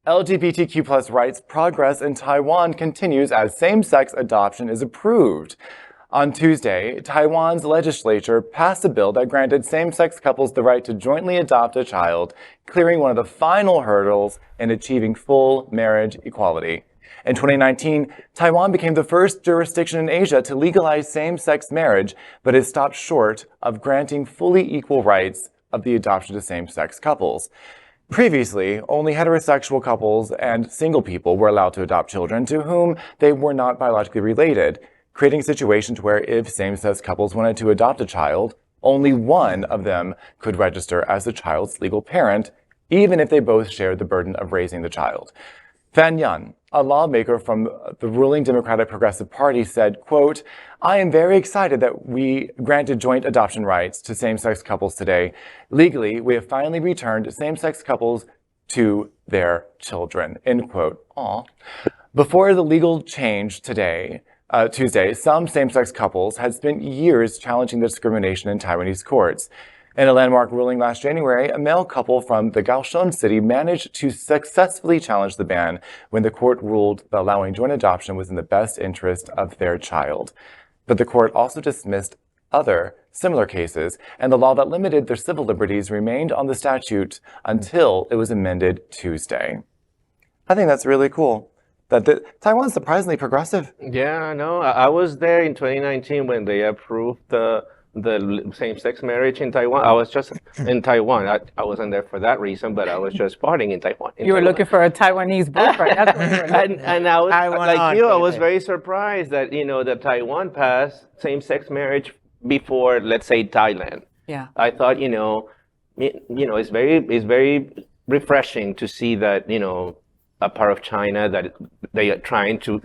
LGBTQ plus rights progress in Taiwan continues as same-sex adoption is approved. On Tuesday, Taiwan's legislature passed a bill that granted same-sex couples the right to jointly adopt a child, clearing one of the final hurdles in achieving full marriage equality. In 2019, Taiwan became the first jurisdiction in Asia to legalize same-sex marriage, but it stopped short of granting fully equal rights of the adoption to same-sex couples. Previously, only heterosexual couples and single people were allowed to adopt children to whom they were not biologically related, creating situations where if same-sex couples wanted to adopt a child, only one of them could register as the child's legal parent, even if they both shared the burden of raising the child. Fan Yun, a lawmaker from the ruling Democratic Progressive Party, said, quote, "I am very excited that we granted joint adoption rights to same-sex couples today. Legally, we have finally returned same-sex couples to their children," end quote. Aww. Before the legal change Tuesday, some same-sex couples had spent years challenging the discrimination in Taiwanese courts. In a landmark ruling last January, a male couple from the Kaohsiung city managed to successfully challenge the ban when the court ruled that allowing joint adoption was in the best interest of their child. But the court also dismissed other similar cases, and the law that limited their civil liberties remained on the statute until it was amended Tuesday. I think that's really cool. Taiwan's surprisingly progressive. Yeah, no, I was there in 2019 when they approved the same-sex marriage in Taiwan. I was just in Taiwan. I wasn't there for that reason, but I was just partying in Taiwan. You were looking for a Taiwanese boyfriend. That's what you were looking for. And I was like you. I was very surprised that that Taiwan passed same-sex marriage before, let's say, Thailand. Yeah. I thought it's very refreshing to see that a part of China that they are trying to,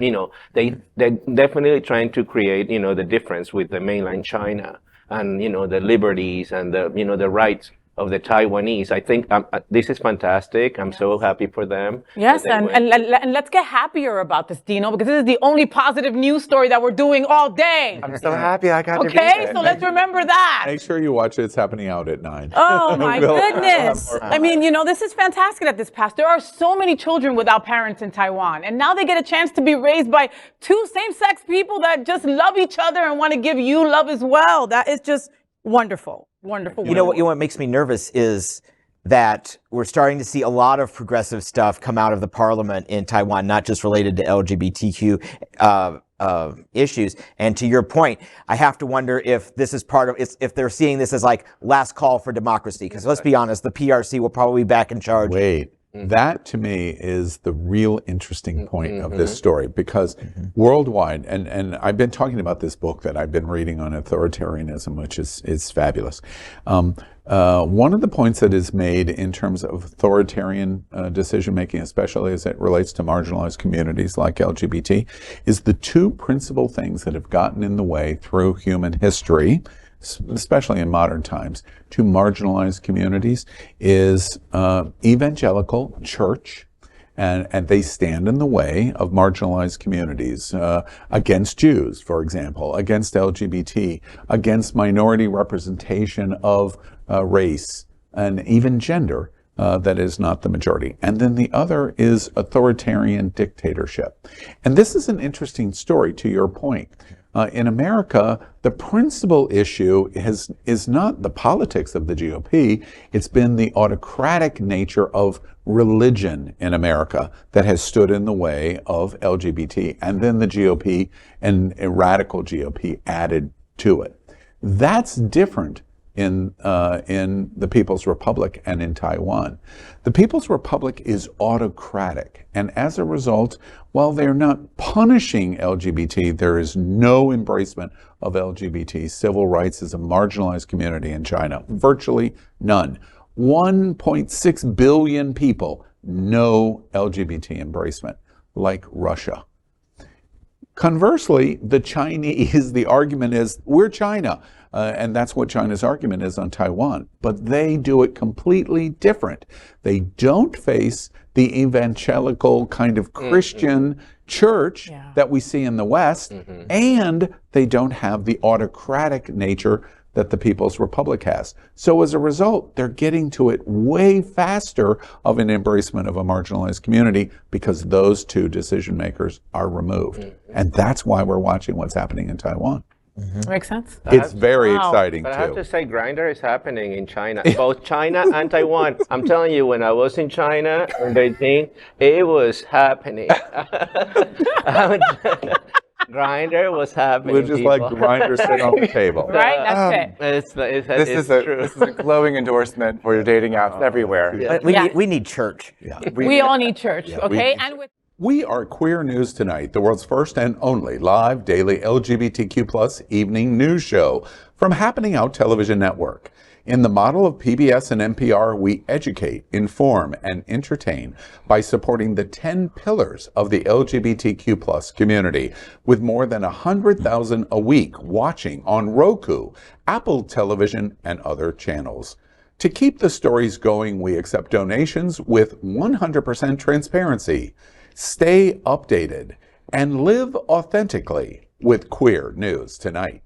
they're definitely trying to create, the difference with the mainland China and, the liberties and the rights of the Taiwanese. I think this is fantastic. I'm so happy for them. Yes, and let's get happier about this, Dino, because this is the only positive news story that we're doing all day. I'm so happy I got to be Okay, there. so let's remember that. Make sure you watch it. It's happening out at 9. Oh, my goodness. I mean, this is fantastic that this passed. There are so many children without parents in Taiwan, and now they get a chance to be raised by two same-sex people that just love each other and want to give you love as well. That is just wonderful. Wonderful. You know what makes me nervous is that we're starting to see a lot of progressive stuff come out of the parliament in Taiwan, not just related to LGBTQ issues. And to your point, I have to wonder if this is if they're seeing this as like last call for democracy. Because let's be honest, the PRC will probably be back in charge. Wait. That, to me, is the real interesting point of this story, because worldwide, and I've been talking about this book that I've been reading on authoritarianism, which is fabulous. One of the points that is made in terms of authoritarian decision-making, especially as it relates to marginalized communities like LGBT, is the two principal things that have gotten in the way through human history, especially in modern times, to marginalized communities is evangelical church, and they stand in the way of marginalized communities against Jews, for example, against LGBT, against minority representation of race and even gender that is not the majority. And then the other is authoritarian dictatorship. And this is an interesting story, to your point. In America, the principal issue is not the politics of the GOP. It's been the autocratic nature of religion in America that has stood in the way of LGBT, and then the GOP and a radical GOP added to it. That's different in the People's Republic and in Taiwan. The People's Republic is autocratic, and as a result, while they're not punishing LGBT, there is no embracement of LGBT civil rights as a marginalized community in China. Virtually none. 1.6 billion people, no LGBT embracement, like Russia. Conversely, the Chinese, the argument is, we're China. And that's what China's argument is on Taiwan. But they do it completely different. They don't face the evangelical kind of Christian church that we see in the West, and they don't have the autocratic nature that the People's Republic has. So as a result, they're getting to it way faster of an embracement of a marginalized community because those two decision makers are removed. And that's why we're watching what's happening in Taiwan. Makes sense. It's very exciting But too. I have to say, Grindr is happening in China, both China and Taiwan. I'm telling you, when I was in China in Beijing, it was happening. Grindr was happening. We're just like Grindr sitting on the table. Right? That's it. It's true. This is a glowing endorsement for your dating apps everywhere. But we need church. We all need church, okay? And with We are Queer News Tonight, the world's first and only live daily LGBTQ+ evening news show from Happening Out Television Network. In the model of PBS and NPR, we educate, inform, and entertain by supporting the 10 pillars of the LGBTQ+ community, with more than 100,000 a week watching on Roku, Apple Television, and other channels. To keep the stories going, we accept donations with 100% transparency. Stay updated and live authentically with Queer News Tonight.